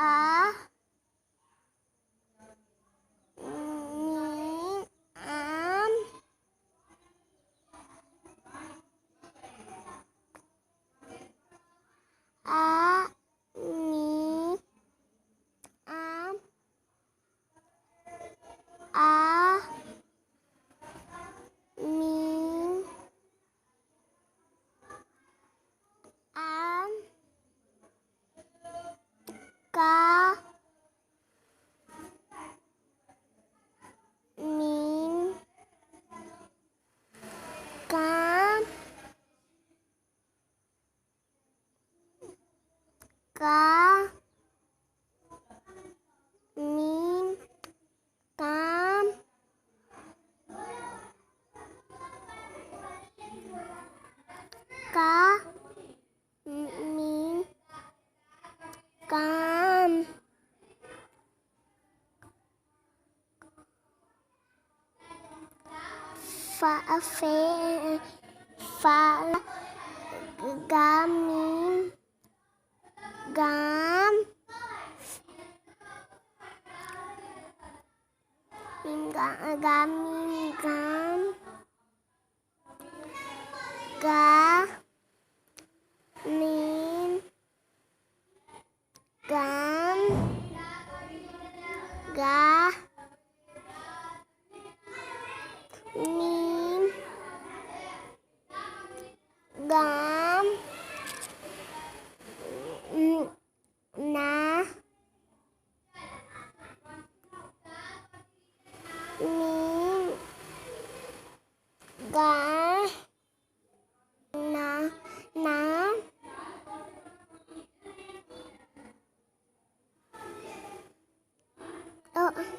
A Min Am A Min Am A Min Am Ca Min Cam Ca Min Cam Ca Min Cam Phê Phá Gam Min Gam Min Gam Min Gam Ga Min Gam Ga